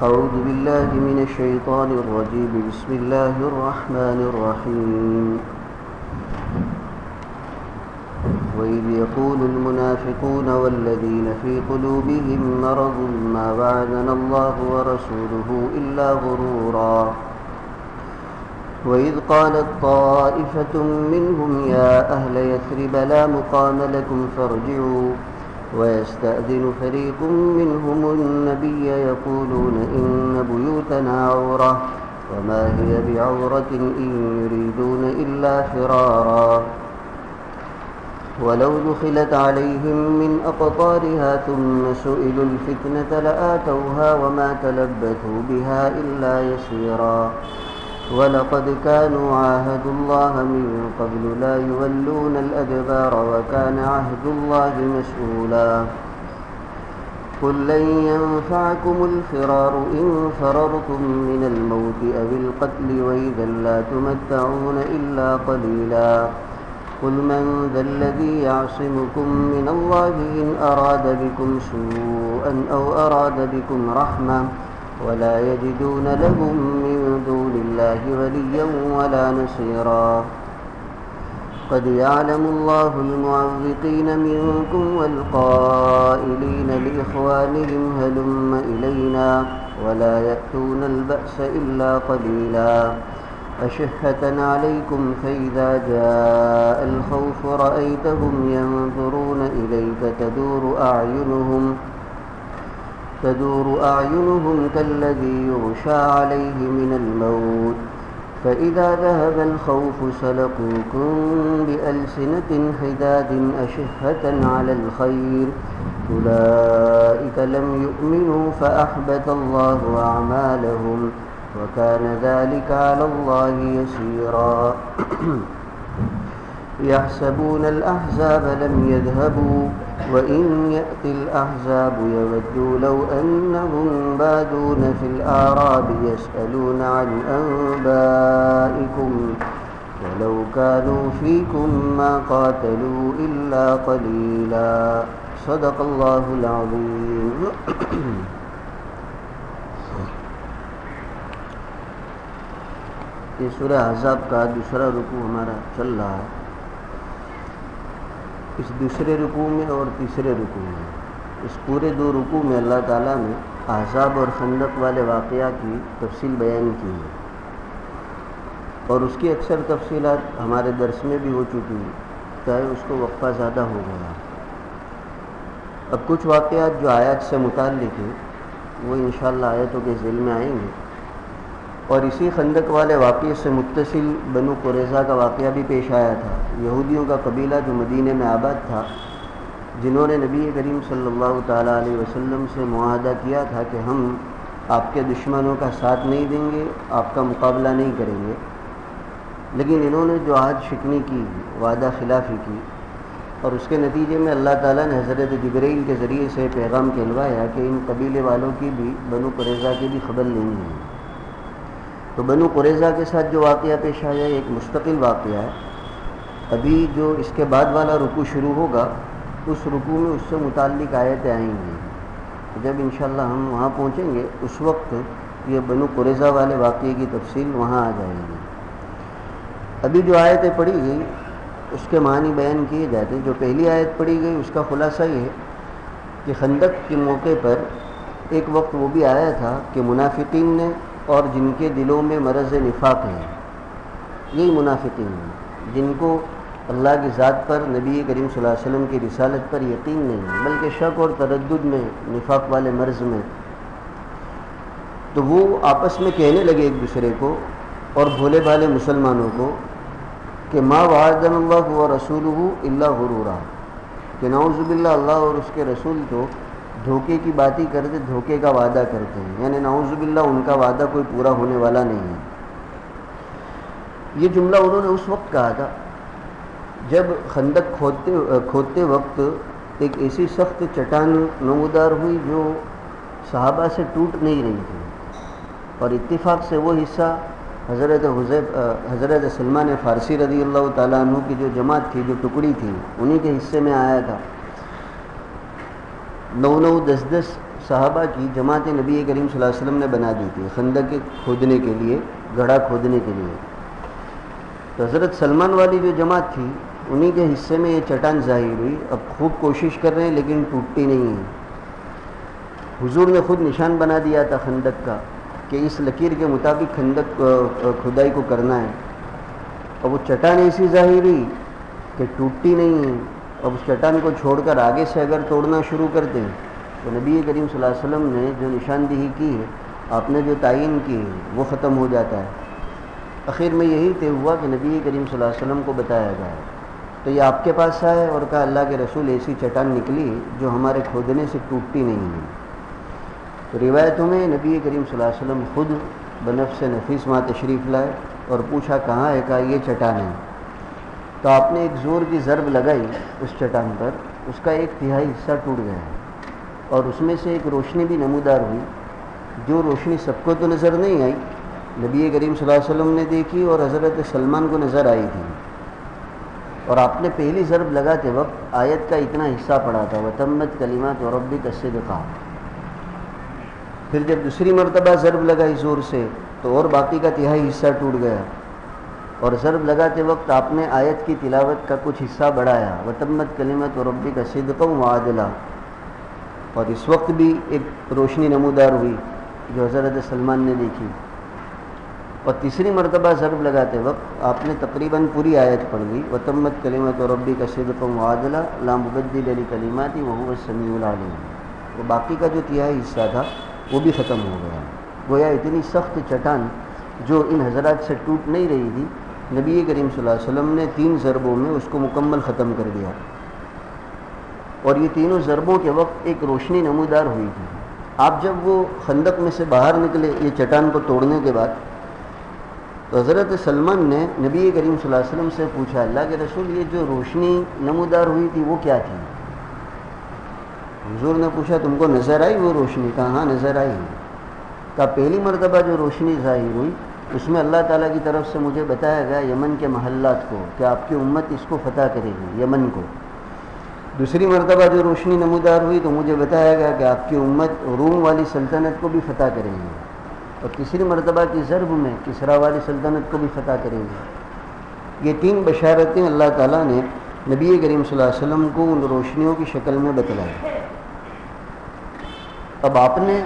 أعوذ بالله من الشيطان الرجيم. بسم الله الرحمن الرحيم. وإذ يقول المنافقون والذين في قلوبهم مرض ما وعدنا الله ورسوله إلا غرورا. وإذ قالت طائفة منهم يا أهل يثرب لا مقام لكم فارجعوا ويستأذن فريق منهم النبي يقولون إن بيوتنا عورة وما هي بعورة إن يريدون إلا فرارا ولو دخلت عليهم من أقطارها ثم سئلوا الفتنة لآتوها وما تلبثوا بها إلا يسيرا ولقد كانوا عاهدوا الله من قبل لا يولون الأدبار وكان عهد الله مسؤولا. قل لن ينفعكم الفرار إن فررتم من الموت أو القتل وإذا لا تمتعون إلا قليلا. قل من ذا الذي يعصمكم من الله إن أراد بكم سوءا أو أراد بكم رحمة ولا يجدون لهم من دون الله وليا ولا نصيرا. قد يعلم الله المعوقين منكم والقائلين لإخوانهم هلم إلينا ولا يأتون البأس إلا قليلا. أشحة عليكم فإذا جاء الخوف رأيتهم ينظرون إليك تدور أعينهم كالذي يغشى عليه من الموت فإذا ذهب الخوف سلقوكم بألسنة حداد أشحة على الخير أولئك لم يؤمنوا فأحبط الله أعمالهم وكان ذلك على الله يسيرا. يحسبون الأحزاب لم يذهبوا وإن يأتي الأحزاب يودوا لو أنهم بادون في الأعراب يسألون عن أنبائكم ولو كانوا فيكم ما قاتلوا إلا قليلا. صدق الله العظيم. یہ سورہ احزاب کا دوسرا رکوع ہمارا چل رہا ہے. اس دوسرے رکوع میں اور تیسرے رکوع میں اس پورے دو رکوع میں اللہ تعالیٰ نے احزاب اور خندق والے واقعہ کی تفصیل بیان کی ہے اور اس کی اکثر تفصیلات ہمارے درس میں بھی ہو چکی ہیں چاہے اس کو وقفہ زیادہ ہو گیا. اب کچھ واقعات جو آیات سے متعلق ہیں وہ انشاءاللہ آیتوں کے ذیل میں آئیں گے اور اسی خندق والے واقعے سے متصل بنو قریظہ کا واقعہ بھی پیش آیا تھا. یہودیوں کا قبیلہ جو مدینے میں آباد تھا جنہوں نے نبی کریم صلی اللہ تعالیٰ علیہ وسلم سے معاہدہ کیا تھا کہ ہم آپ کے دشمنوں کا ساتھ نہیں دیں گے, آپ کا مقابلہ نہیں کریں گے, لیکن انہوں نے جو عہد شکنی کی, وعدہ خلافی کی اور اس کے نتیجے میں اللہ تعالیٰ نے حضرت جبرائیل کے ذریعے سے پیغام کہلوایا کہ ان قبیلے والوں کی بھی بنو قریظہ کی بھی خبر لینی ہے. تو بنو قریظہ کے ساتھ جو واقعہ پیش آیا ایک مستقل واقعہ ہے. ابھی جو اس کے بعد والا رکوع شروع ہوگا اس رکوع میں اس سے متعلق آیتیں آئیں گی. جب انشاءاللہ ہم وہاں پہنچیں گے اس وقت یہ بنو قریظہ والے واقعے کی تفصیل وہاں آ جائے گی. ابھی جو آیتیں پڑھی گئی اس کے معنی بیان کیے جاتے ہیں. جو پہلی آیت پڑھی گئی اس کا خلاصہ یہ ہے کہ خندق کے موقع پر ایک وقت وہ بھی آیا تھا کہ منافقین نے اور جن کے دلوں میں مرض نفاق ہے, یہی منافقین ہیں جن کو اللہ کی ذات پر, نبی کریم صلی اللہ علیہ وسلم کی رسالت پر یقین نہیں ہے بلکہ شک اور تردد میں, نفاق والے مرض میں. تو وہ آپس میں کہنے لگے ایک دوسرے کو اور بھولے بھالے مسلمانوں کو کہ ما وعدنا اللہ ورسولہ الا غرورا, کہ نعوذ باللہ اللہ اور اس کے رسول تو دھوکے کی بات ہی کرتے, دھوکے کا وعدہ کرتے ہیں, یعنی نعوذ باللہ ان کا وعدہ کوئی پورا ہونے والا نہیں ہے. یہ جملہ انہوں نے اس وقت کہا تھا جب خندق کھودتے وقت ایک ایسی سخت چٹان نمودار ہوئی جو صحابہ سے ٹوٹ نہیں رہی تھی اور اتفاق سے وہ حصہ حضرت سلمان فارسی رضی اللہ تعالیٰ عنہ کی جو جماعت تھی, جو ٹکڑی تھی, انہی کے حصے میں آیا تھا. 9-9 10-10 صحابہ کی جماعت نبی کریم صلی اللہ علیہ وسلم نے بنا دی تھی خندق کھودنے کے لیے، گڑھا کھودنے کے لیے. تو حضرت سلمان والی جو جماعت تھی انہی کے حصے میں یہ چٹان ظاہر ہوئی. اب خوب کوشش کر رہے ہیں لیکن ٹوٹتی نہیں ہے. حضور نے خود نشان بنا دیا تھا خندق کا کہ اس لکیر کے مطابق خندق کھدائی کو کرنا ہے. اب وہ چٹان ایسی ظاہر ہوئی کہ ٹوٹتی نہیں ہے. اب اس چٹان کو چھوڑ کر آگے سے اگر توڑنا شروع کرتے ہیں تو نبی کریم صلی اللہ علیہ وسلم نے جو نشاندہی کی ہے، آپ نے جو تعین کی ہے، وہ ختم ہو جاتا ہے. آخر میں یہی طے ہوا کہ نبی کریم صلی اللہ علیہ وسلم کو بتایا گیا. تو یہ آپ کے پاس آئے اور کہا اللہ کے رسول ایسی چٹان نکلی جو ہمارے کھودنے سے ٹوٹتی نہیں ہے. تو روایتوں میں نبی کریم صلی اللہ علیہ وسلم خود بنفس نفیس وہاں تشریف لائے اور پوچھا کہاں ہے، کہا یہ چٹان ہے. تو آپ نے ایک زور کی ضرب لگائی اس چٹان پر، اس کا 1/3 حصہ ٹوٹ گیا اور اس میں سے ایک روشنی بھی نمودار ہوئی. جو روشنی سب کو تو نظر نہیں آئی، نبی کریم صلی اللہ علیہ وسلم نے دیکھی اور حضرت سلمان کو نظر آئی تھی. اور آپ نے پہلی ضرب لگاتے وقت آیت کا اتنا حصہ پڑھا تھا وَتَمَّتْ كَلِمَاتُ رَبِّكَ صِدْقًا. پھر جب دوسری مرتبہ ضرب لگائی زور سے تو اور باقی کا 1/3 حصہ ٹوٹ گیا. اور ضرب لگاتے وقت آپ نے آیت کی تلاوت کا کچھ حصہ بڑھایا وَتَمَّتْ كَلِمَاتُ رَبِّكَ صِدْقًا وَعَدْلًا. اور اس وقت بھی ایک روشنی نمودار ہوئی جو حضرت سلمان نے دیکھی. اور تیسری مرتبہ ضرب لگاتے وقت آپ نے تقریباً پوری آیت پڑھ لی وَتَمَّتْ كَلِمَاتُ رَبِّكَ صِدْقًا وَعَدْلًا لَا مُبَدِّلَ لِكَلِمَاتِهِ وَهُوَ السَّمِيعُ الْعَلِيمُ. وہ باقی کا جو 1/3 حصہ تھا وہ بھی ختم ہو گیا. گویا اتنی سخت چٹان جو ان حضرات سے ٹوٹ نہیں رہی تھی، نبی کریم صلی اللہ علیہ وسلم نے 3 ضربوں میں اس کو مکمل ختم کر دیا. اور یہ تینوں ضربوں کے وقت ایک روشنی نمودار ہوئی تھی. آپ جب وہ خندق میں سے باہر نکلے یہ چٹان کو توڑنے کے بعد، تو حضرت سلمان نے نبی کریم صلی اللہ علیہ وسلم سے پوچھا اللہ کے رسول یہ جو روشنی نمودار ہوئی تھی وہ کیا تھی؟ حضور نے پوچھا تم کو نظر آئی وہ روشنی؟ کہا ہاں نظر آئی. کہا پہلی مرتبہ جو روشنی ظاہر ہوئی اس میں اللہ تعالیٰ کی طرف سے مجھے بتایا گیا یمن کے محلات کو کہ آپ کی امت اس کو فتح کرے گی، یمن کو. دوسری مرتبہ جو روشنی نمودار ہوئی تو مجھے بتایا گیا کہ آپ کی امت روم والی سلطنت کو بھی فتح کرے گی. اور تیسری مرتبہ کی ضرب میں کسرا والی سلطنت کو بھی فتح کرے گی. یہ 3 بشارتیں اللہ تعالیٰ نے نبی کریم صلی اللہ علیہ وسلم کو ان روشنیوں کی شکل میں بتلائی. اب آپ نے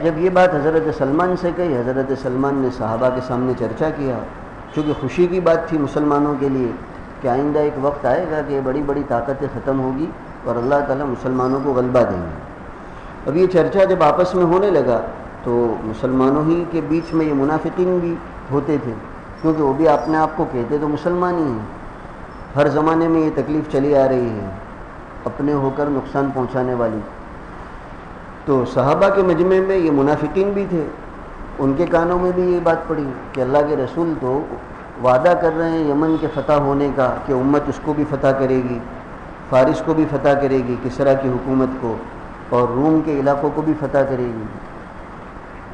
جب یہ بات حضرت سلمان سے کہی، حضرت سلمان نے صحابہ کے سامنے چرچا کیا، چونکہ خوشی کی بات تھی مسلمانوں کے لیے کہ آئندہ ایک وقت آئے گا کہ یہ بڑی بڑی طاقتیں ختم ہوگی اور اللہ تعالیٰ مسلمانوں کو غلبہ دیں گے. اب یہ چرچا جب آپس میں ہونے لگا تو مسلمانوں ہی کے بیچ میں یہ منافقین بھی ہوتے تھے، کیونکہ وہ بھی اپنے آپ کو کہتے تو مسلمان ہی ہیں. ہر زمانے میں یہ تکلیف چلی آ رہی ہے اپنے ہو کر نقصان پہنچانے والی. تو صحابہ کے مجمع میں یہ منافقین بھی تھے، ان کے کانوں میں بھی یہ بات پڑی کہ اللہ کے رسول تو وعدہ کر رہے ہیں یمن کے فتح ہونے کا کہ امت اس کو بھی فتح کرے گی، فارس کو بھی فتح کرے گی، کسرا کی حکومت کو، اور روم کے علاقوں کو بھی فتح کرے گی.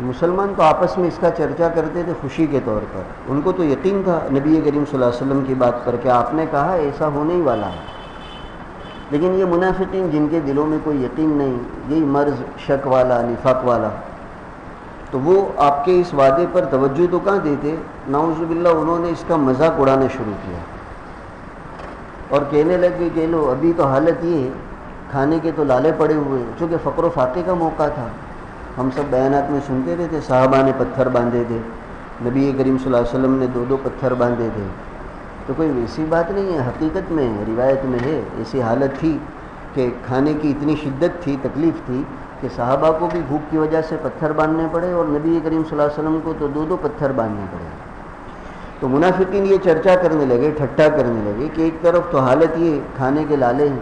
مسلمان تو آپس میں اس کا چرچا کرتے تھے خوشی کے طور پر. ان کو تو یقین تھا نبی کریم صلی اللہ علیہ وسلم کی بات پر کہ آپ نے کہا ایسا ہونے ہی والا ہے. لیکن یہ منافقین جن کے دلوں میں کوئی یقین نہیں، یہی مرض شک والا نفاق والا، تو وہ آپ کے اس وعدے پر توجہ تو کہاں دیتے، نعوذ باللہ انہوں نے اس کا مذاق اڑانا شروع کیا اور کہنے لگے کہ لو ابھی تو حالت یہ ہے کھانے کے تو لالے پڑے ہوئے، چونکہ فقر و فاقے کا موقع تھا. ہم سب بیانات میں سنتے رہتے صحابہ نے پتھر باندھے تھے، نبی کریم صلی اللہ علیہ وسلم نے 2 پتھر باندھے تھے. تو کوئی ویسی بات نہیں ہے، حقیقت میں روایت میں ہے ایسی حالت تھی کہ کھانے کی اتنی شدت تھی، تکلیف تھی کہ صحابہ کو بھی بھوک کی وجہ سے پتھر باندھنے پڑے اور نبی کریم صلی اللہ علیہ وسلم کو تو 2 پتھر باندھنے پڑے. تو منافقین یہ چرچا کرنے لگے، ٹھٹھا کرنے لگے کہ ایک طرف تو حالت یہ کھانے کے لالے ہیں،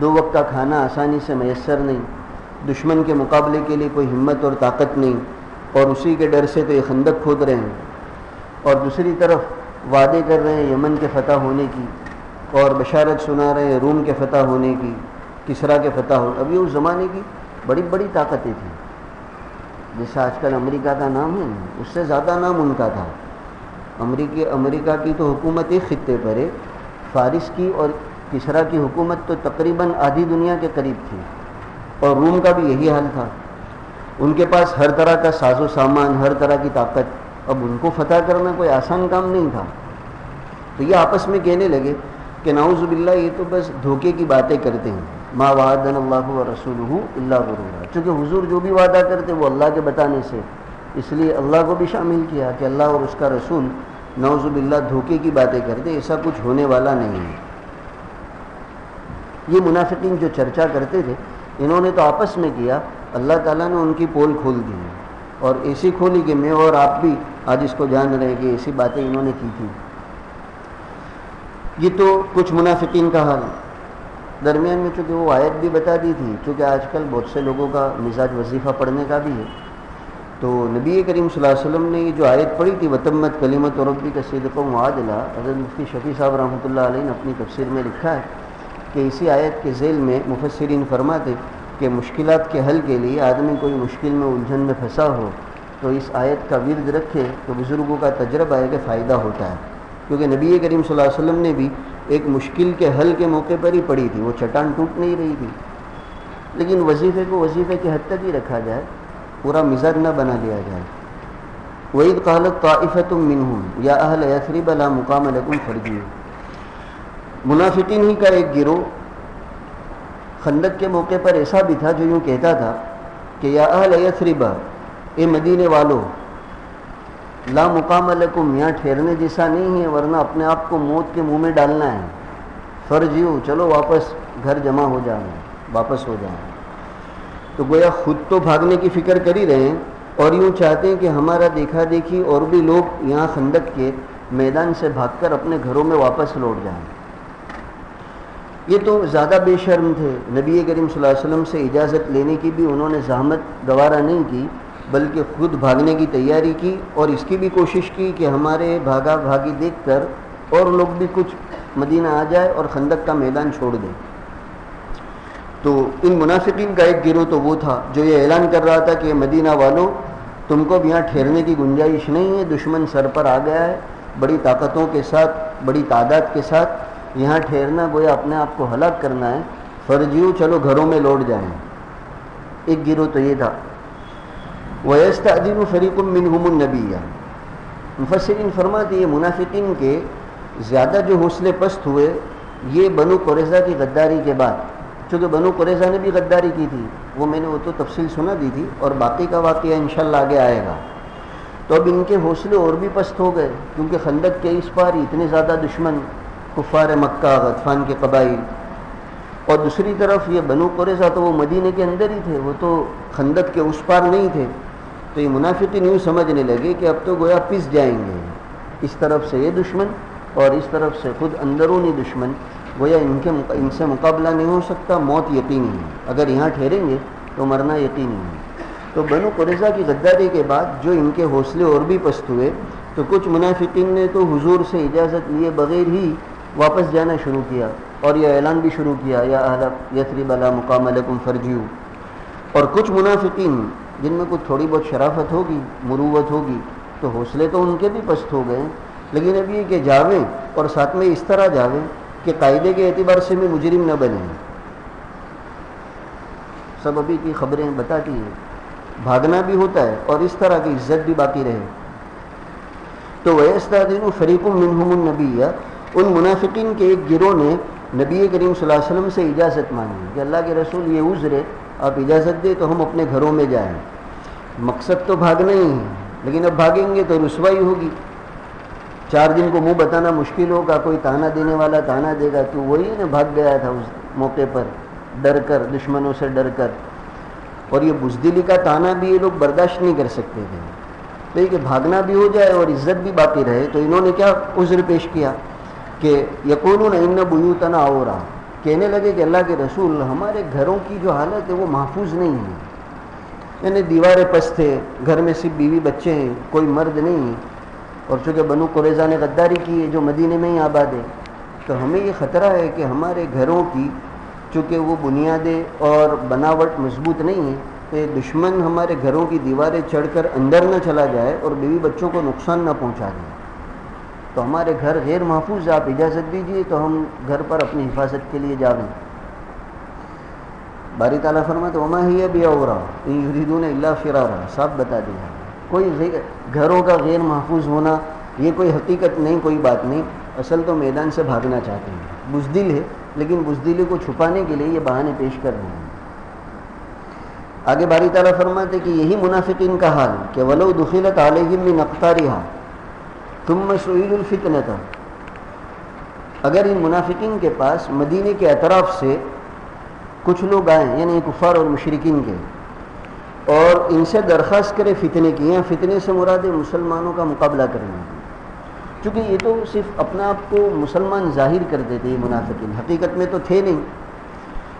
2 وقت کا کھانا آسانی سے میسر نہیں، دشمن کے مقابلے کے لیے کوئی ہمت اور طاقت نہیں، اور اسی کے ڈر سے تو یہ خندق کھود رہے ہیں، اور دوسری طرف وعدے کر رہے ہیں یمن کے فتح ہونے کی اور بشارت سنا رہے ہیں روم کے فتح ہونے کی، کسرا کے فتح ہونے. ابھی اس زمانے کی بڑی بڑی طاقتیں تھیں، جیسے آج کل امریکہ کا نام ہے اس سے زیادہ نام ان کا تھا. امریکہ کی تو حکومت ایک خطے پر ہے، فارس کی اور کسرا کی حکومت تو تقریباً آدھی دنیا کے قریب تھی، اور روم کا بھی یہی حال تھا. ان کے پاس ہر طرح کا ساز و سامان، ہر طرح کی طاقت، اب ان کو فتح کرنا کوئی آسان کام نہیں تھا. تو یہ آپس میں کہنے لگے کہ نعوذ باللہ یہ تو بس دھوکے کی باتیں کرتے ہیں. ما وعدنا اللہ ورسولہ الا غرورا، چونکہ حضور جو بھی وعدہ کرتے وہ اللہ کے بتانے سے، اس لیے اللہ کو بھی شامل کیا کہ اللہ اور اس کا رسول نعوذ باللہ دھوکے کی باتیں کرتے، ایسا کچھ ہونے والا نہیں ہے. یہ منافقین جو چرچا کرتے تھے انہوں نے تو آپس میں کیا، اللہ تعالیٰ نے ان کی پول کھول دی اور ایسی کھولی کہ میں اور آپ بھی آج اس کو جان رہے ہیں کہ ایسی باتیں انہوں نے کی تھی. یہ تو کچھ منافقین کا حال. درمیان میں چونکہ وہ آیت بھی بتا دی تھی، چونکہ آج کل بہت سے لوگوں کا مزاج وظیفہ پڑھنے کا بھی ہے، تو نبی کریم صلی اللہ علیہ وسلم نے یہ جو آیت پڑھی تھی وتمت کلمۃ ربک صدقا وعدلا، حضرت مفتی شفیع صاحب رحمۃ اللہ علیہ نے اپنی تفسیر میں لکھا ہے کہ اسی آیت کے ذیل میں مفسرین فرماتے کہ مشکلات کے حل کے لیے آدمی کوئی مشکل میں الجھن میں پھنسا ہو تو اس آیت کا ورد رکھے تو بزرگوں کا تجربہ ہے کہ فائدہ ہوتا ہے. کیونکہ نبی کریم صلی اللہ علیہ وسلم نے بھی ایک مشکل کے حل کے موقع پر ہی پڑھی تھی، وہ چٹان ٹوٹ نہیں رہی تھی. لیکن وظیفے کو وظیفے کی حد تک ہی رکھا جائے، پورا مزاج نہ بنا لیا جائے. وَإِذْ قَالَتْ طَائِفَةٌ مِّنْهُمْ يَا أَهْلَ يَثْرِبَ لَا مُقَامَ لَكُمْ فَارْجِعُوا. منافقین ہی کا ایک گروہ خندق کے موقع پر ایسا بھی تھا جو یوں کہتا تھا کہ یا اہل یثرب، اے مدینے والو، لا مقام لکم، یہاں ٹھہرنے جیسا نہیں ہے ورنہ اپنے آپ کو موت کے منہ میں ڈالنا ہے. فرجیو، چلو واپس گھر جمع ہو جائیں، واپس ہو جائیں. تو گویا خود تو بھاگنے کی فکر کر ہی رہے ہیں اور یوں چاہتے ہیں کہ ہمارا دیکھا دیکھی اور بھی لوگ یہاں خندق کے میدان سے بھاگ کر اپنے گھروں میں واپس لوٹ جائیں. یہ تو زیادہ بے شرم تھے، نبی کریم صلی اللہ علیہ وسلم سے اجازت لینے کی بھی انہوں نے زحمت گوارا نہیں کی، بلکہ خود بھاگنے کی تیاری کی اور اس کی بھی کوشش کی کہ ہمارے بھاگا بھاگی دیکھ کر اور لوگ بھی کچھ مدینہ آ جائے اور خندق کا میدان چھوڑ دیں. تو ان منافقین کا ایک گروہ تو وہ تھا جو یہ اعلان کر رہا تھا کہ مدینہ والوں، تم کو بھی یہاں ٹھہرنے کی گنجائش نہیں ہے، دشمن سر پر آ گیا ہے بڑی طاقتوں کے ساتھ، بڑی تعداد کے ساتھ، یہاں ٹھہرنا گویا اپنے آپ کو ہلاک کرنا ہے. فرجیو، چلو گھروں میں لوٹ جائیں. ایک گروہ تو یہ تھا. وَيَسْتَأْذِنُ فَرِيقٌ مِّنْهُمُ النَّبِيَّ. مفسرین فرماتے یہ منافقین کے زیادہ جو حوصلے پست ہوئے یہ بنو قریظہ کی غداری کے بعد، چونکہ بنو قریظہ نے بھی غداری کی تھی، وہ میں نے وہ تو تفصیل سنا دی تھی اور باقی کا واقعہ انشاءاللہ آگے آئے گا. تو اب ان کے حوصلے اور بھی پست ہو گئے کیونکہ خندق کے اس پار اتنے زیادہ دشمن، کفار مکہ، غطفان کے قبائل، اور دوسری طرف یہ بنو قریظہ تو وہ مدینے کے اندر ہی تھے، وہ تو خندق کے اس پار نہیں تھے. تو یہ منافقین یوں سمجھنے لگے کہ اب تو گویا پس جائیں گے، اس طرف سے یہ دشمن اور اس طرف سے خود اندرونی دشمن، گویا ان سے مقابلہ نہیں ہو سکتا، موت یقینی ہے، اگر یہاں ٹھہریں گے تو مرنا یقینی ہے. تو بنو قریظہ کی غداری کے بعد جو ان کے حوصلے اور بھی پست ہوئے تو کچھ منافقین نے تو حضور سے اجازت لیے بغیر ہی واپس جانا شروع کیا اور یہ اعلان بھی شروع کیا یا اہل یثرب لا مقام لکم فرجعوا. اور کچھ منافقین جن میں کچھ تھوڑی بہت شرافت ہوگی، مروت ہوگی، تو حوصلے تو ان کے بھی پست ہو گئے، لیکن اب یہ کہ جاویں اور ساتھ میں اس طرح جاویں کہ قاعدے کے اعتبار سے بھی مجرم نہ بنیں. سب ابھی کی خبریں بتاتی ہیں، بھاگنا بھی ہوتا ہے اور اس طرح کی عزت بھی باقی رہے. تو وَيَسْتَأْذِنُ فَرِيقٌ مِّنْهُمُ النَّبِيَّ، ان منافقین کے ایک گروہ نے نبی کریم صلی اللہ علیہ وسلم سے اجازت مانگی کہ اللہ کے رسول یہ عذر ہے، آپ اجازت دیں تو ہم اپنے گھروں میں جائیں. مقصد تو بھاگنا ہی ہے لیکن اب بھاگیں گے تو رسوائی ہوگی، 4 دن کو منہ بتانا مشکل ہوگا، کوئی تانا دینے والا تانا دے گا. تو وہی نا بھاگ گیا تھا اس موقع پر ڈر کر، دشمنوں سے ڈر کر، اور یہ بزدلی کا تانا بھی یہ لوگ برداشت نہیں کر سکتے تھے. تو یہ کہ بھاگنا بھی ہو جائے اور عزت بھی باقی رہے، تو انہوں نے کیا عذر پیش کیا کہ یقولون ان بیوتنا عورا، کہنے لگے کہ اللہ کے رسول ہمارے گھروں کی جو حالت ہے وہ محفوظ نہیں ہے، یعنی دیواریں پست ہے، گھر میں صرف بیوی بچے ہیں، کوئی مرد نہیں ہے، اور چونکہ بنو قریظہ نے غداری کی ہے جو مدینے میں ہی آباد ہے، تو ہمیں یہ خطرہ ہے کہ ہمارے گھروں کی چونکہ وہ بنیادیں اور بناوٹ مضبوط نہیں ہے، تو یہ دشمن ہمارے گھروں کی دیواریں چڑھ کر اندر نہ چلا جائے اور بیوی بچوں کو نقصان نہ پہنچا دے، تو ہمارے گھر غیر محفوظ ہے، آپ اجازت دیجیے تو ہم گھر پر اپنی حفاظت کے لیے جاویں. باری تعالیٰ فرماتے وما ہی بعورا ان یریدون الا فرارا، صاف بتا دیا کوئی گھروں کا غیر محفوظ ہونا یہ کوئی حقیقت نہیں، کوئی بات نہیں، اصل تو میدان سے بھاگنا چاہتے ہیں، بزدل ہے لیکن بزدلی کو چھپانے کے لیے یہ بہانے پیش کر رہے ہیں۔ آگے باری تعالیٰ فرماتے کہ یہی منافقین کا حال کہ ولو دخلت علیہم من اقطارها ثم سئلوا الفتنة، اگر ان منافقین کے پاس مدینے کے اطراف سے کچھ لوگ آئیں یعنی کفار اور مشرکین کے، اور ان سے درخواست کرے فتنے کی، یا فتنے سے مراد مسلمانوں کا مقابلہ کرنے کی، چونکہ یہ تو صرف اپنا آپ کو مسلمان ظاہر کرتے تھے یہ منافقین، حقیقت میں تو تھے نہیں۔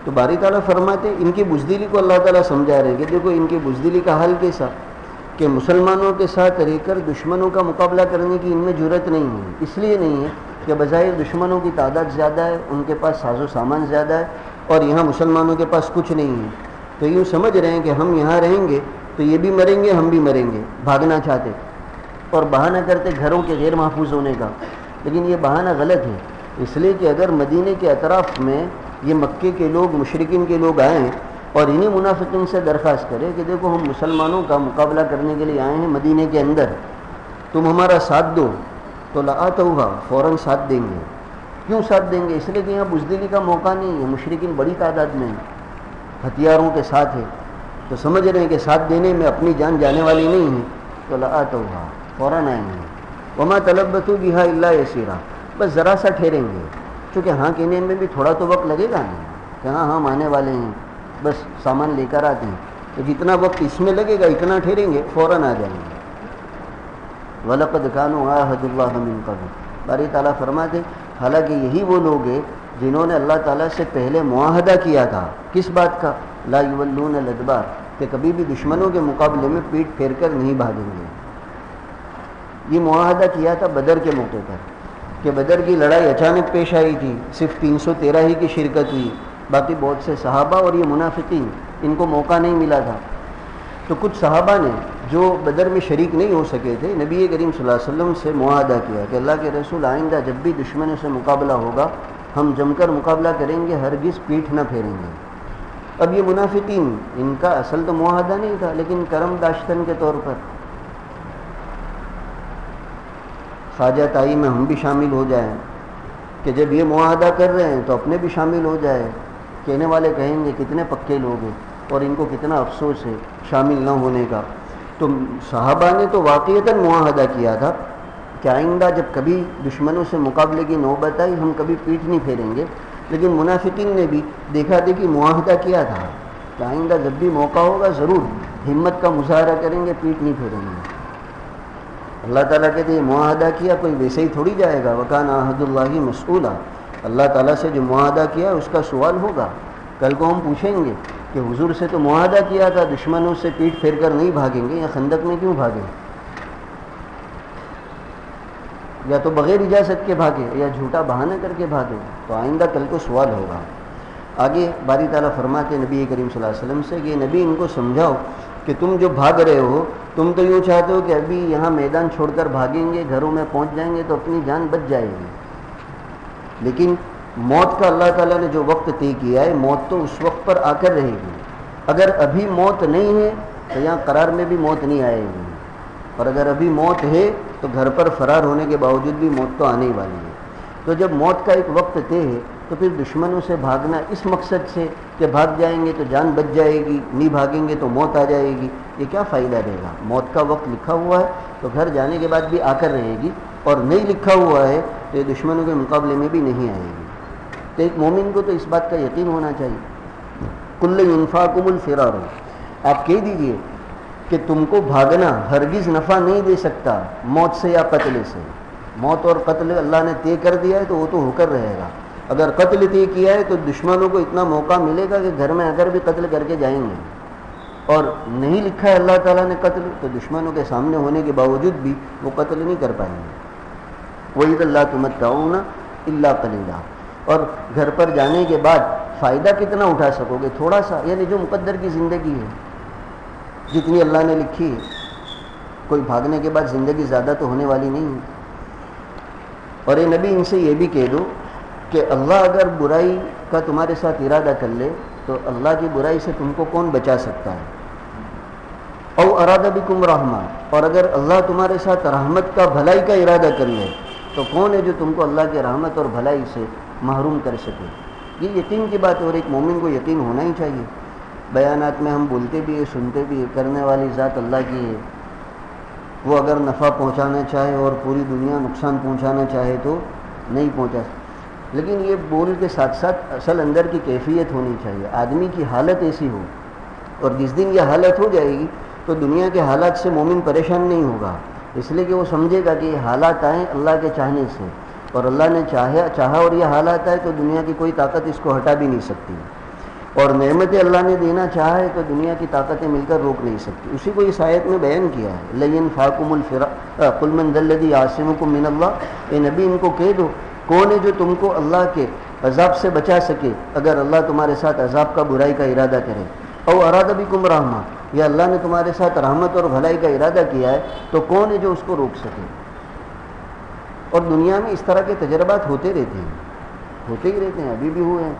تو باری تعالیٰ فرماتے ان کی بزدلی کو اللہ تعالیٰ سمجھا رہے کہ دیکھو ان کی بزدلی کا حل کیسا کہ مسلمانوں کے ساتھ رہ کر دشمنوں کا مقابلہ کرنے کی ان میں جرأت نہیں ہے، اس لیے نہیں ہے کہ بظاہر دشمنوں کی تعداد زیادہ ہے، ان کے پاس ساز و سامان زیادہ ہے اور یہاں مسلمانوں کے پاس کچھ نہیں ہے، تو یوں سمجھ رہے ہیں کہ ہم یہاں رہیں گے تو یہ بھی مریں گے ہم بھی مریں گے، بھاگنا چاہتے اور بہانہ کرتے گھروں کے غیر محفوظ ہونے کا، لیکن یہ بہانہ غلط ہے، اس لیے کہ اگر مدینے کے اطراف میں یہ مکے کے لوگ مشرکین کے لوگ آئیں اور انہی منافقین سے درخواست کرے کہ دیکھو ہم مسلمانوں کا مقابلہ کرنے کے لیے آئے ہیں مدینے کے اندر، تم ہمارا ساتھ دو، تو لآتوہا فوراً ساتھ دیں گے۔ کیوں ساتھ دیں گے؟ اس لیے کہ یہاں بزدلی کا موقع نہیں ہے، مشرکین بڑی تعداد میں ہیں، ہتھیاروں کے ساتھ ہے، تو سمجھ رہے ہیں کہ ساتھ دینے میں اپنی جان جانے والی نہیں ہے، تو لآتوہا فوراً آئیں گے۔ وما تلبثوا بہا الا یسیرا، بس ذرا سا ٹھہریں گے، چونکہ ہاں کہنے میں بھی تھوڑا تو وقت لگے گا نہیں کہ ہاں ہم آنے والے ہیں، بس سامان لے کر آتے ہیں، تو جتنا وقت اس میں لگے گا اتنا ٹھہریں گے، فوراً آ جائیں گے۔ وَلَقَدْ كَانُوا عَاهَدُوا اللَّهَ مِن قَبْلُ، باری تعالیٰ فرماتے حالانکہ یہی وہ لوگ ہیں جنہوں نے اللہ تعالیٰ سے پہلے معاہدہ کیا تھا، کس بات کا؟ لا یولون الادبار، کہ کبھی بھی دشمنوں کے مقابلے میں پیٹ پھیر کر نہیں بھاگیں گے۔ یہ معاہدہ کیا تھا بدر کے موقع پر کہ بدر کی لڑائی اچانک پیش آئی تھی، صرف 313 ہی کی شرکت ہوئی، باقی بہت سے صحابہ اور یہ منافقین ان کو موقع نہیں ملا تھا، تو کچھ صحابہ نے جو بدر میں شریک نہیں ہو سکے تھے نبی کریم صلی اللہ علیہ وسلم سے معاہدہ کیا کہ اللہ کے رسول آئندہ جب بھی دشمنوں سے مقابلہ ہوگا ہم جم کر مقابلہ کریں گے، ہرگز پیٹھ نہ پھیریں گے۔ اب یہ منافقین ان کا اصل تو معاہدہ نہیں تھا لیکن کرم داشتن کے طور پر خواجہ تائی میں ہم بھی شامل ہو جائیں کہ جب یہ معاہدہ کر رہے ہیں تو اپنے بھی شامل ہو جائے، کہنے والے کہیں گے کتنے پکے لوگ ہیں اور ان کو کتنا افسوس ہے شامل نہ ہونے کا۔ تو صحابہ نے تو واقعتاً معاہدہ کیا تھا کہ آئندہ جب کبھی دشمنوں سے مقابلے کی نوبت آئی ہم کبھی پیٹھ نہیں پھیریں گے، لیکن منافقین نے بھی دیکھا دیکھی معاہدہ کیا تھا کہ آئندہ جب بھی موقع ہوگا ضرور ہمت کا مظاہرہ کریں گے، پیٹھ نہیں پھیریں گے۔ اللہ تعالیٰ کہتے ہیں معاہدہ کیا کوئی ویسے ہی تھوڑی جائے گا، وَكَانَ عَهْدُ اللَّهِ مَسْئُولًا، اللہ تعالیٰ سے جو معاہدہ کیا اس کا سوال ہوگا، کل کو ہم پوچھیں گے کہ حضور سے تو معاہدہ کیا تھا دشمنوں سے پیٹھ پھیر کر نہیں بھاگیں گے، یا خندق میں کیوں بھاگیں، یا تو بغیر اجازت کے بھاگے یا جھوٹا بہانہ کر کے بھاگے، تو آئندہ کل کو سوال ہوگا۔ آگے باری تعالیٰ فرماتے نبی کریم صلی اللہ علیہ وسلم سے کہ نبی ان کو سمجھاؤ کہ تم جو بھاگ رہے ہو تم تو یوں چاہتے ہو کہ ابھی یہاں میدان چھوڑ کر بھاگیں گے، گھروں میں پہنچ جائیں گے تو اپنی جان بچ جائے گی، لیکن موت کا اللہ تعالیٰ نے جو وقت طے کیا ہے موت تو اس وقت پر آ کر رہے گی۔ اگر ابھی موت نہیں ہے تو یہاں قرار میں بھی موت نہیں آئے گی، اور اگر ابھی موت ہے تو گھر پر فرار ہونے کے باوجود بھی موت تو آنے ہی والی ہے۔ تو جب موت کا ایک وقت طے ہے تو پھر دشمنوں سے بھاگنا اس مقصد سے کہ بھاگ جائیں گے تو جان بچ جائے گی، نہیں بھاگیں گے تو موت آ جائے گی، یہ کیا فائدہ دے گا؟ موت کا وقت لکھا ہوا ہے تو گھر جانے کے بعد بھی آ کر رہے گی، اور نہیں لکھا ہوا ہے تو یہ دشمنوں کے مقابلے میں بھی نہیں آئے گی۔ تو ایک مومن کو تو اس بات کا یقین ہونا چاہیے۔ کل ينفعكم الفرار، آپ کہہ دیجئے کہ تم کو بھاگنا ہرگز نفع نہیں دے سکتا موت سے یا قتل سے۔ موت اور قتل اللہ نے طے کر دیا ہے تو وہ تو ہو کر رہے گا، اگر قتل طے کیا ہے تو دشمنوں کو اتنا موقع ملے گا کہ گھر میں اگر بھی قتل کر کے جائیں گے، اور نہیں لکھا ہے اللہ تعالیٰ نے قتل تو دشمنوں کے سامنے ہونے کے باوجود بھی وہ قتل نہیں کر پائیں گے۔ وَإِذًا لَا تُمَتَّعُونَ إِلَّا قَلِيلًا، اور گھر پر جانے کے بعد فائدہ کتنا اٹھا سکو گے؟ تھوڑا سا، یعنی جو مقدر کی زندگی ہے جتنی اللہ نے لکھی ہے، کوئی بھاگنے کے بعد زندگی زیادہ تو ہونے والی نہیں ہے۔ اور اے نبی ان سے یہ بھی کہہ دو کہ اللہ اگر برائی کا تمہارے ساتھ ارادہ کر لے تو اللہ کی برائی سے تم کو کون بچا سکتا ہے؟ او اراد بکم رحمہ، اور اگر اللہ تمہارے ساتھ رحمت کا بھلائی کا ارادہ کر لے تو کون ہے جو تم کو اللہ کی رحمت اور بھلائی سے محروم کر سکے؟ یہ یقین کی بات ہے، اور ایک مومن کو یقین ہونا ہی چاہیے۔ بیانات میں ہم بولتے بھی ہیں، سنتے بھی ہیں، کرنے والی ذات اللہ کی ہے، وہ اگر نفع پہنچانا چاہے اور پوری دنیا نقصان پہنچانا چاہے تو نہیں پہنچا سکتا۔ لیکن یہ بول کے ساتھ ساتھ اصل اندر کی کیفیت ہونی چاہیے، آدمی کی حالت ایسی ہو، اور جس دن یہ حالت ہو جائے گی تو دنیا کے حالات سے مومن پریشان نہیں ہوگا، اس لیے کہ وہ سمجھے گا کہ یہ حالات آئیں اللہ کے چاہنے سے، اور اللہ نے چاہا اور یہ حالات آئے تو دنیا کی کوئی طاقت اس کو ہٹا بھی نہیں سکتی، اور نعمتیں اللہ نے دینا چاہا ہے تو دنیا کی طاقتیں مل کر روک نہیں سکتی۔ اسی کو اس آیت میں بیان کیا ہے، لَن فاکم قُلْ مَنْ ذَا الَّذِي يَعْصِمُكُم مِّنَ اللَّهِ، اے نبی ان کو کہہ دو کون ہے جو تم کو اللہ کے عذاب سے بچا سکے اگر اللہ تمہارے ساتھ عذاب کا برائی کا ارادہ کرے، او اراد بکم رحمہ، یا اللہ نے تمہارے ساتھ رحمت اور بھلائی کا ارادہ کیا ہے تو کون ہے جو اس کو روک سکے؟ اور دنیا میں اس طرح کے تجربات ہوتے رہتے ہیں، ابھی بھی ہوئے ہیں۔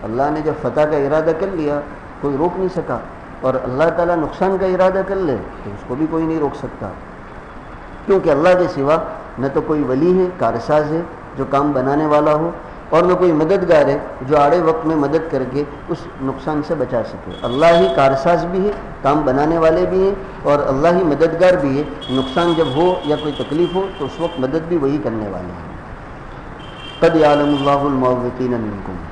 اللہ نے جب فتح کا ارادہ کر لیا کوئی روک نہیں سکا، اور اللہ تعالیٰ نقصان کا ارادہ کر لے تو اس کو بھی کوئی نہیں روک سکتا، کیونکہ اللہ کے سوا نہ تو کوئی ولی ہے کارساز ہے جو کام بنانے والا ہو، اور نہ کوئی مددگار ہے جو آڑے وقت میں مدد کر کے اس نقصان سے بچا سکے۔ اللہ ہی کارساز بھی ہے، کام بنانے والے بھی ہیں، اور اللہ ہی مددگار بھی ہے، نقصان جب ہو یا کوئی تکلیف ہو تو اس وقت مدد بھی وہی کرنے والے ہیں۔ قد یعلم اللہ المعوقین منکم،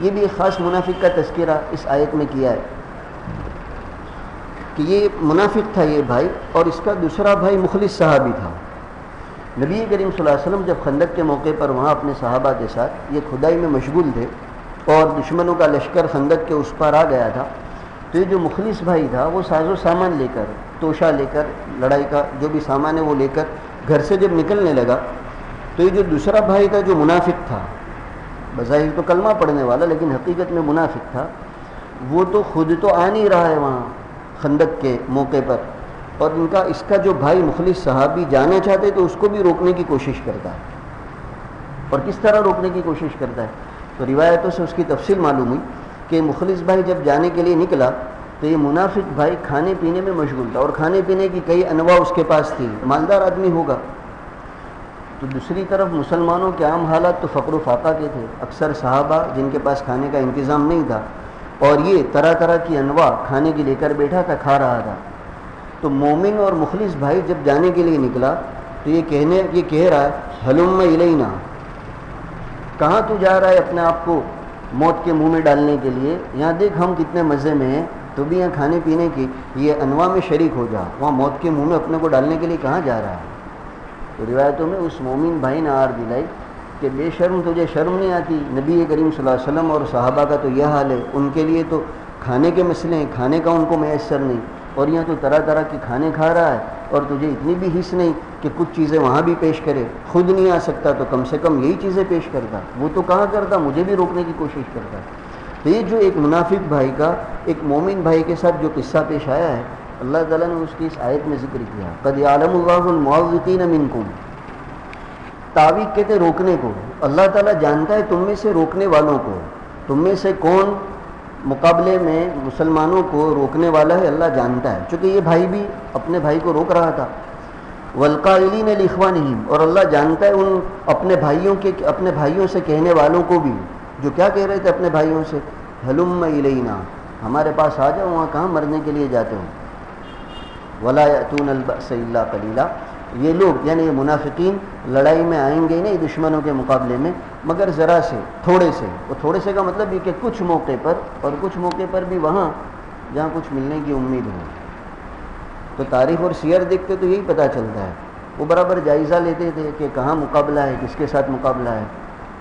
یہ بھی ایک خاص منافق کا تذکرہ اس آیت میں کیا ہے کہ یہ منافق تھا یہ بھائی، اور اس کا دوسرا بھائی مخلص صحابی تھا۔ نبی کریم صلی اللہ علیہ وسلم جب خندق کے موقع پر وہاں اپنے صحابہ کے ساتھ یہ کھدائی میں مشغول تھے اور دشمنوں کا لشکر خندق کے اس پار آ گیا تھا، تو یہ جو مخلص بھائی تھا وہ ساز و سامان لے کر، توشہ لے کر، لڑائی کا جو بھی سامان ہے وہ لے کر گھر سے جب نکلنے لگا تو یہ جو دوسرا بھائی تھا جو منافق تھا، بظاہر تو کلمہ پڑھنے والا لیکن حقیقت میں منافق تھا، وہ تو خود تو آ نہیں رہا ہے وہاں خندق کے موقع پر، اور اس کا جو بھائی مخلص صحابی جانا چاہتے تو اس کو بھی روکنے کی کوشش کرتا ہے۔ اور کس طرح روکنے کی کوشش کرتا ہے؟ تو روایتوں سے اس کی تفصیل معلوم ہوئی کہ مخلص بھائی جب جانے کے لیے نکلا تو یہ منافق بھائی کھانے پینے میں مشغول تھا، اور کھانے پینے کی کئی انواع اس کے پاس تھی، مالدار آدمی ہوگا۔ تو دوسری طرف مسلمانوں کے عام حالات تو فقر و فاقہ کے تھے، اکثر صحابہ جن کے پاس کھانے کا انتظام نہیں تھا، اور یہ طرح طرح کی انواع کھانے کی لے کر بیٹھا تھا، کھا رہا تھا۔ تو مومن اور مخلص بھائی جب جانے کے لیے نکلا تو یہ کہہ رہا ہے ہلم الینا، کہاں تو جا رہا ہے اپنے آپ کو موت کے منہ میں ڈالنے کے لیے؟ یہاں دیکھ ہم کتنے مزے میں ہیں، تو بھی یہاں کھانے پینے کی یہ انواع میں شریک ہو جا، وہاں موت کے منہ میں اپنے کو ڈالنے کے لیے کہاں جا رہا ہے؟ تو روایتوں میں اس مومن بھائی نے آر دلائی کہ بے شرم تجھے شرم نہیں آتی؟ نبی کریم صلی اللہ علیہ وسلم اور صحابہ کا تو یہ حال ہے، ان کے لیے تو کھانے کے مسئلے ہیں، کھانے کا ان کو میسر نہیں، اور یہاں تو طرح طرح کے کھانے کھا رہا ہے، اور تجھے اتنی بھی حس نہیں کہ کچھ چیزیں وہاں بھی پیش کرے، خود نہیں آ سکتا تو کم سے کم یہی چیزیں پیش کرتا، وہ تو کہاں کرتا، مجھے بھی روکنے کی کوشش کرتا۔ تو یہ جو ایک منافق بھائی کا ایک مومن بھائی کے ساتھ جو قصہ پیش آیا ہے، اللہ تعالیٰ نے اس کی اس آیت میں ذکر کیا، قد یعلم اللہ المعوقین منکم۔ تعویق کہتے روکنے کو، اللہ تعالیٰ جانتا ہے تم میں سے روکنے والوں کو، تم میں سے کون مقابلے میں مسلمانوں کو روکنے والا ہے، اللہ جانتا ہے، چونکہ یہ بھائی بھی اپنے بھائی کو روک رہا تھا۔ والقائلین لاخوانہم، اور اللہ جانتا ہے ان اپنے بھائیوں سے کہنے والوں کو بھی، جو کیا کہہ رہے تھے اپنے بھائیوں سے، ہلم الینا، ہمارے پاس آ جاؤ، وہاں کہاں مرنے کے لیے جاتے ہو۔ ولا یأتون البأس الا قلیلا، یہ لوگ یعنی یہ منافقین لڑائی میں آئیں گے نہیں دشمنوں کے مقابلے میں مگر ذرا سے، تھوڑے سے، اور تھوڑے سے کا مطلب یہ کہ کچھ موقع پر، اور کچھ موقع پر بھی وہاں جہاں کچھ ملنے کی امید ہو۔ تو تاریخ اور سیر دیکھتے تو یہی پتہ چلتا ہے، وہ برابر جائزہ لیتے تھے کہ کہاں مقابلہ ہے، کس کے ساتھ مقابلہ ہے،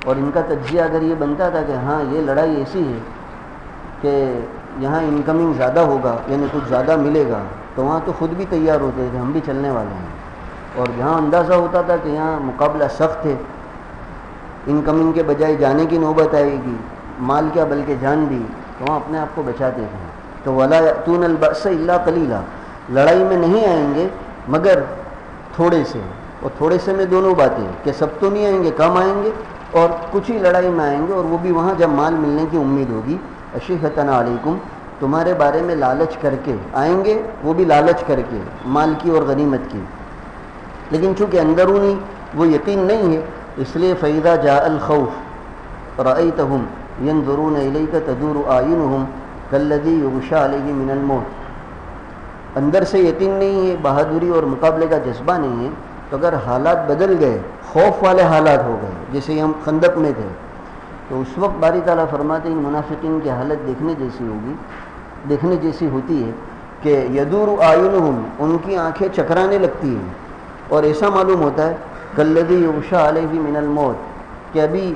اور ان کا تجزیہ اگر یہ بنتا تھا کہ ہاں یہ لڑائی ایسی ہے کہ یہاں انکمنگ زیادہ ہوگا یعنی کچھ زیادہ ملے گا، تو وہاں تو خود بھی تیار ہوتے تھے، ہم بھی چلنے والے ہیں۔ اور جہاں اندازہ ہوتا تھا کہ یہاں مقابلہ سخت ہے، انکمنگ کے بجائے جانے کی نوبت آئے گی، مال کیا بلکہ جان بھی، تو وہاں اپنے آپ کو بچاتے تھے۔ تو ولا یأتون البأس الا قلیلا، لڑائی میں نہیں آئیں گے مگر تھوڑے سے، اور تھوڑے سے میں دونوں باتیں کہ سب تو نہیں آئیں گے، کم آئیں گے، اور کچھ ہی لڑائی میں آئیں گے، اور وہ بھی وہاں جب مال ملنے کی امید ہوگی، اشیحتن علیکم، تمہارے بارے میں لالچ کر کے آئیں گے، وہ بھی لالچ کر کے مال کی اور غنیمت کی، لیکن چونکہ اندرونی وہ یقین نہیں ہے، اس لیے فَإِذَا جَاءَ الْخَوْفُ رَأَيْتَهُمْ يَنْظُرُونَ إِلَيْكَ تَدُورُ أَعْيُنُهُمْ كَالَّذِي يُغْشَىٰ عَلَيْهِ مِنَ الْمَوْتِ، اندر سے یقین نہیں ہے، بہادری اور مقابلے کا جذبہ نہیں ہے، تو اگر حالات بدل گئے، خوف والے حالات ہو گئے جیسے ہم خندق میں تھے، تو اس وقت باری تعالیٰ فرماتے ہیں ان منافقین کی حالت دیکھنے جیسی ہوگی، دیکھنے جیسی ہوتی ہے کہ یدور اعینہم، ان کی آنکھیں چکرانے لگتی ہیں، اور ایسا معلوم ہوتا ہے کالذی یغشیٰ علیہ من الموت، کہ ابھی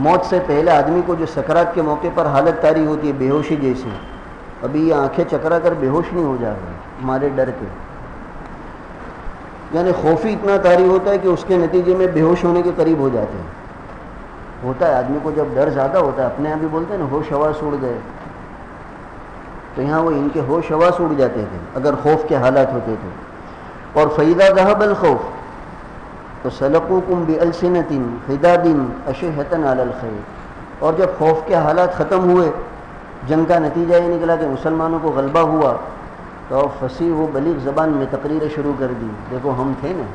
موت سے پہلے آدمی کو جو سکرات کے موقع پر حالت طاری ہوتی ہے بے ہوشی جیسی، ابھی یہ آنکھیں چکرا کر بے ہوش نہیں ہو جا رہے ہمارے ڈر کے، یعنی خوفی اتنا طاری ہوتا ہے کہ اس کے نتیجے میں بے ہوش ہونے کے قریب ہو جاتے ہیں۔ ہوتا ہے آدمی کو جب ڈر زیادہ ہوتا ہے، اپنے آپ ہی بولتے ہیں نا ہوش حواس اڑ گئے، تو یہاں وہ ان کے ہوش حواس اڑ جاتے تھے اگر خوف کے حالات ہوتے تھے۔ اور فَإِذَا ذَهَبَ الْخَوْفُ فَسَلَقُوكُمْ بِأَلْسِنَةٍ حِدَادٍ أَشِحَّةً عَلَى الْخَيْرِ، اور جب خوف کے حالات ختم ہوئے، جنگ کا نتیجہ یہ نکلا کہ مسلمانوں کو غلبہ ہوا، تو فصیح و بلیغ زبان میں تقریریں شروع کر دی، دیکھو ہم تھے نا،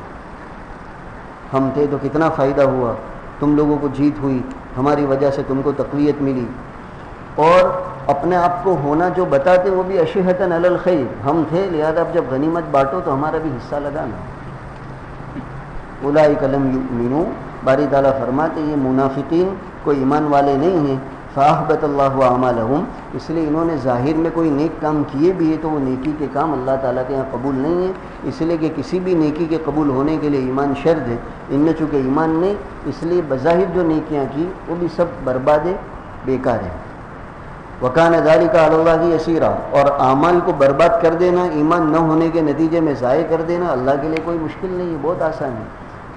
ہم تھے تو کتنا فائدہ ہوا، تم لوگوں کو جیت ہوئی، ہماری وجہ سے تم کو تقویت ملی، اور اپنے آپ کو ہونا جو بتاتے وہ بھی اشیحتن علی الخیر، ہم تھے لہذا اب جب غنیمت بانٹو تو ہمارا بھی حصہ لگانا۔ اولئک لم یؤمنوا، باری تعالیٰ فرماتے یہ منافقین کوئی ایمان والے نہیں ہیں، فاحبط اللہ اعمالہم، اس لیے انہوں نے ظاہر میں کوئی نیک کام کیے بھی ہے تو وہ نیکی کے کام اللہ تعالیٰ کے یہاں قبول نہیں ہیں، اس لیے کہ کسی بھی نیکی کے قبول ہونے کے لیے ایمان شرط ہے، ان میں چونکہ ایمان نہیں، اس لیے بظاہر جو نیکیاں کی وہ بھی سب برباد بیکار ہیں۔ وَكَانَ ذَلِكَ عَلَى اللَّهِ يَسِيرًا، اور اعمال کو برباد کر دینا، ایمان نہ ہونے کے نتیجے میں ضائع کر دینا اللہ کے لیے کوئی مشکل نہیں ہے، بہت آسان ہے۔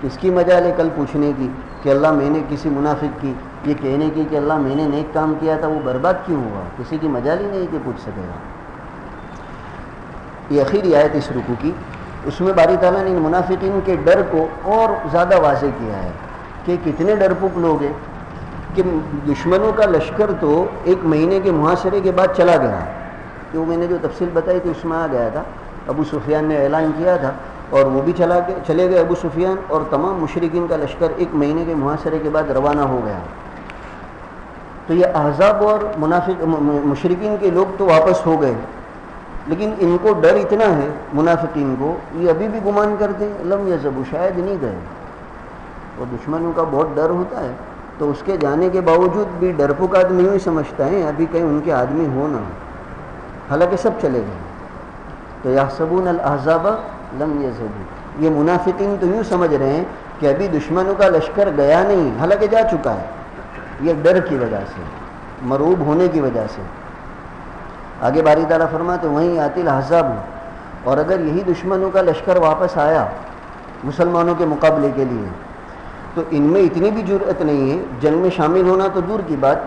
کس کی مجال ہے کل پوچھنے کی کہ اللہ میں نے کسی منافق کی یہ کہنے کی کہ اللہ میں نے نیک کام کیا تھا وہ برباد کیوں ہوا، کسی کی مجال ہی نہیں کہ پوچھ سکے گا۔ یہ آخری آیت اس رکوع کی، اس میں باری تعالیٰ نے ان منافقین کے ڈر کو اور زیادہ واضح کیا ہے کہ کتنے ڈرپوک لوگ ہیں کہ دشمنوں کا لشکر تو ایک مہینے کے محاصرے کے بعد چلا گیا، کہ وہ میں نے جو تفصیل بتائی تھی اس میں آ گیا تھا، ابو سفیان نے اعلان کیا تھا اور وہ بھی چلے گئے ابو سفیان، اور تمام مشرکین کا لشکر ایک مہینے کے محاصرے کے بعد روانہ ہو گیا۔ تو یہ احزاب اور مشرکین کے لوگ تو واپس ہو گئے، لیکن ان کو ڈر اتنا ہے منافقین کو، یہ ابھی بھی گمان کرتے ہیں لم یذهبوا، شاید نہیں گئے، اور دشمنوں کا بہت ڈر ہوتا ہے تو اس کے جانے کے باوجود بھی ڈرپوک آدمی یوں ہی سمجھتا ہے ابھی کہیں ان کے آدمی ہو نہ، حالانکہ سب چلے گئے۔ تو یحسبون الاحزاب لم یذهبوا، یہ منافقین تو یوں سمجھ رہے ہیں کہ ابھی دشمنوں کا لشکر گیا نہیں، حالانکہ جا چکا ہے، یہ ڈر کی وجہ سے، مرعوب ہونے کی وجہ سے۔ آگے باری تعالیٰ فرماتے وہیں آتی الاحزاب، اور اگر یہی دشمنوں کا لشکر واپس آیا مسلمانوں کے مقابلے کے لیے تو ان میں اتنی بھی جرأت نہیں ہے، جنگ میں شامل ہونا تو دور کی بات،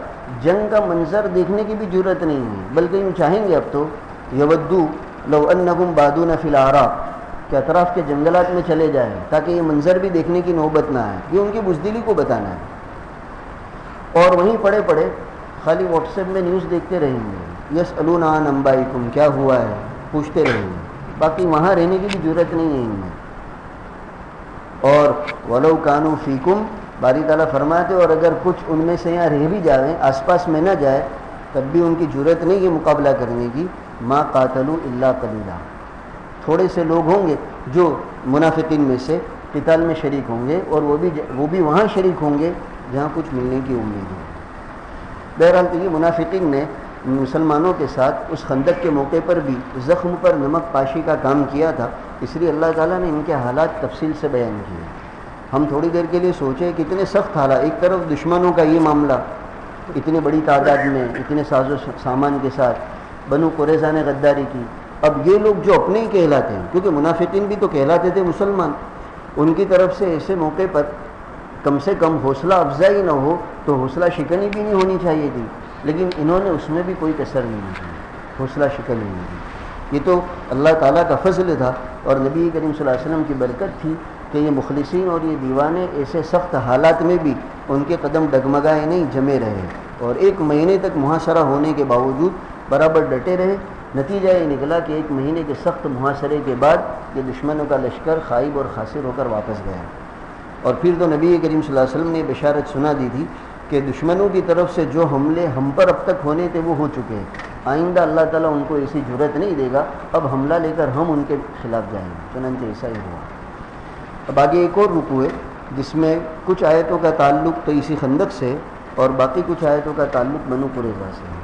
جنگ کا منظر دیکھنے کی بھی جرأت نہیں ہے، بلکہ ہم چاہیں گے اب تو یودو لو انہم بادون فی الاعراق، کہ اطراف کے جنگلات میں چلے جائیں تاکہ یہ منظر بھی دیکھنے کی نوبت نہ آئے، یہ ان کی بزدلی کو بتانا ہے۔ اور وہیں پڑے پڑے خالی واٹس ایپ میں نیوز دیکھتے رہیں گے، یسألون عن انبائکم، کیا ہوا ہے پوچھتے رہیں گے، باقی وہاں رہنے کی بھی جرأت نہیں ہے ان میں۔ اور ولو کانوا فیکم، باری تعالیٰ فرماتے اور اگر کچھ ان میں سے یہاں رہ بھی جائیں، آس پاس میں نہ جائے، تب بھی ان کی جرأت نہیں ہے مقابلہ کرنے کی، ما قاتلوا الا قلیلا، تھوڑے سے لوگ ہوں گے جو منافقین میں سے قتال میں شریک ہوں گے، اور وہ بھی وہاں شریک ہوں گے جہاں کچھ ملنے کی امید ہے۔ بہرحال تو یہ منافقین نے مسلمانوں کے ساتھ اس خندق کے موقع پر بھی زخم پر نمک پاشی کا کام کیا تھا، اس لیے اللہ تعالیٰ نے ان کے حالات تفصیل سے بیان کیے۔ ہم تھوڑی دیر کے لیے سوچیں کتنے سخت حالات، ایک طرف دشمنوں کا یہ معاملہ اتنی بڑی تعداد میں اتنے ساز و سامان کے ساتھ، بنو قریظہ نے غداری کی، اب یہ لوگ جو اپنے ہی کہلاتے ہیں، کیونکہ منافقین بھی تو کہلاتے تھے مسلمان، ان کی طرف سے ایسے موقع پر کم سے کم حوصلہ افزائی نہ ہو تو حوصلہ شکنی بھی نہیں ہونی چاہیے تھی، لیکن انہوں نے اس میں بھی کوئی کسر نہیں کی، حوصلہ شکنی نہیں کی۔ یہ تو اللہ تعالیٰ کا فضل تھا اور نبی کریم صلی اللہ علیہ وسلم کی برکت تھی کہ یہ مخلصین اور یہ دیوانے ایسے سخت حالات میں بھی ان کے قدم ڈگمگائے نہیں، جمے رہے، اور 1 مہینے تک محاصرہ ہونے کے باوجود برابر ڈٹے رہے. نتیجہ یہ نکلا کہ 1 مہینے کے سخت محاصرے کے بعد یہ دشمنوں کا لشکر خائب اور خاسر ہو کر واپس گیا. اور پھر تو نبی کریم صلی اللہ علیہ وسلم نے بشارت سنا دی تھی کہ دشمنوں کی طرف سے جو حملے ہم پر اب تک ہونے تھے وہ ہو چکے ہیں. آئندہ اللہ تعالیٰ ان کو ایسی جرأت نہیں دے گا, اب حملہ لے کر ہم ان کے خلاف جائیں گے. چنانچہ ایسا ہی ہوا. اب آگے ایک اور رکوع ہے جس میں کچھ آیتوں کا تعلق تو اسی خندق سے اور باقی کچھ آیتوں کا تعلق بنو قریظہ سے ہے.